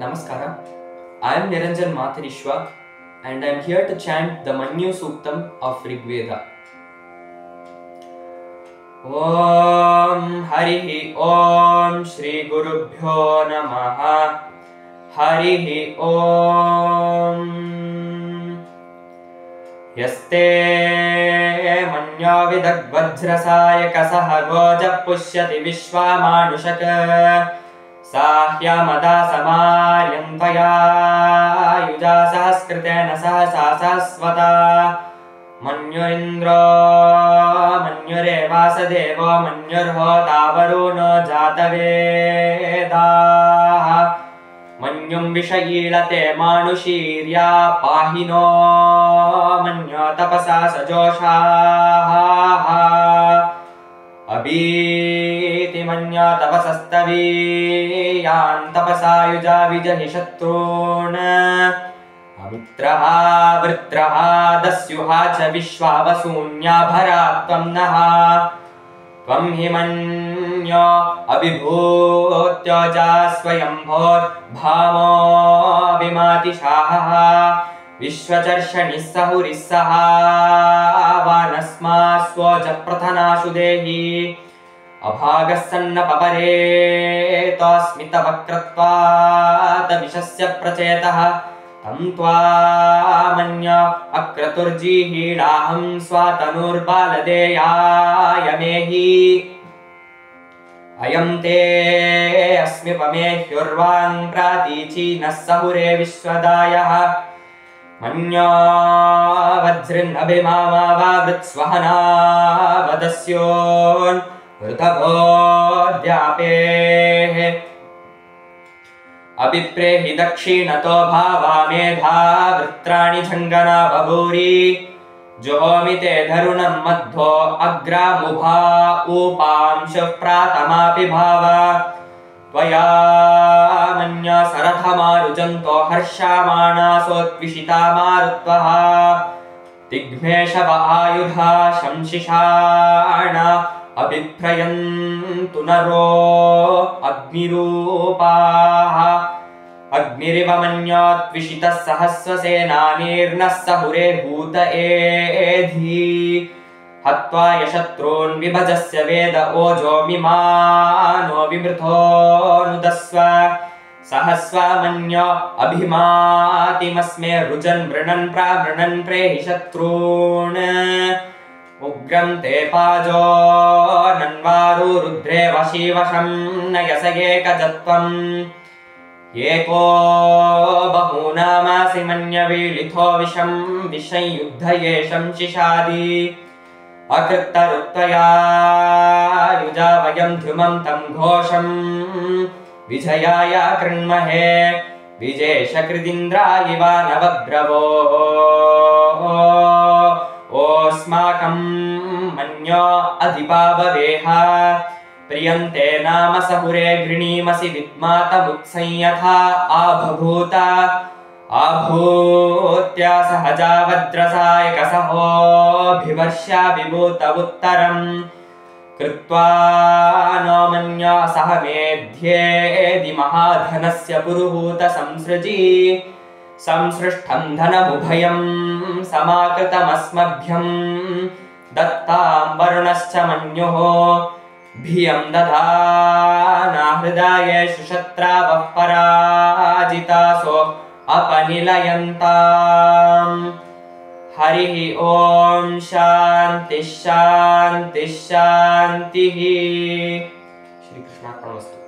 Namaskara. I am Niranjan Mathirishwa and I am here to chant the Manyu Suktam of Rigveda. Om Harihi Om Shri Gurubhyo Namaha Harihi Om Yaste Manya Vidak Vajrasayaka Sahagoja Pushyati Vishwamanushaka Sahyamada Samaryantaya Yuja Sahaskritena Sahasasasvata Manyurindra Manyure Vasadeva Manyurho Tavaruno Jataveda Manyum Vishayilate Manushirya Pahino Manya Tapasa Sajosha Abhiti Manya Tapasastavi Yan Tapasa Yuja Vijahi Shatruna Amitraha Vritraha Dasyuha Cha Vishwavasunya Bharatvam Naha Tvam Himanya Abhibhutya Jasvayambhor Bhamo Vimati Shaha Vishvajarshani Sahurissaha Vanasma Swaja Prathanashu Dehi Abhagasanna Papare Tasmita Vakratva Vishasya Prachetaha Tantva Manya Akraturji Hidaham Swatanur Baladeya Yamehi Ayam te Asmi Pame Hyurvan Pratichi Nasahure Vishwadaya Manya Vajrin Abhimama Vavritsvahana Vadasyon Vrtabhodhyape Abhiprehi Dakshinato Bhava Medha Vritrani Jhangana Baburi Johomite Dharunam Madho Agra Mubha Upamsha Pratamapi Bhava Tvaya Manya Sarathamarujanto Harshamana Sotvishita Marutvaha Tigmeshava Ayudha Shamshishana Abhiprayantu Naro Agnirupaha Agniriva Manyat Vishita Sahasvasena Nirnas Sahure Bhuta Edhi Hatva Yashatrun Vibhajasya Veda Ojo Mimano Vimrtho Nudasva Sahasva Manya Abhimati Masme Rujan Vranan Pravranan Prehishatrun Ugram te pajo nanvaru rudre vashivasham nayasage kajatvam Yeko bahunamasi manyavilitho visham vishayuddhayesham shishadi Akrittaruttaya yujavayam dhrumam tam ghosham Vijayaya krinmahe Vijeshakridindra iva navabravo Osmakam Manya Adhipavaveha Priyante Nama Sahure Grinimasi Vidmata Mutsanyatha Abhabhuta Abhutya Sahaja Vadrasayaka Saho Bhivarsha Vibhuta Uttaram Krutva No Manya Sahamedhye Di Mahadhanasya Puruhuta Samsraji Samsrishtham dhanamubhayam samakritam Dattam varunascha manyuho Bhiyam dadhana hridayeshu shatravah parajitaso apanilayantam Harihi Om Shanti Shanti Shantihi Shri Krishna Arpanastu.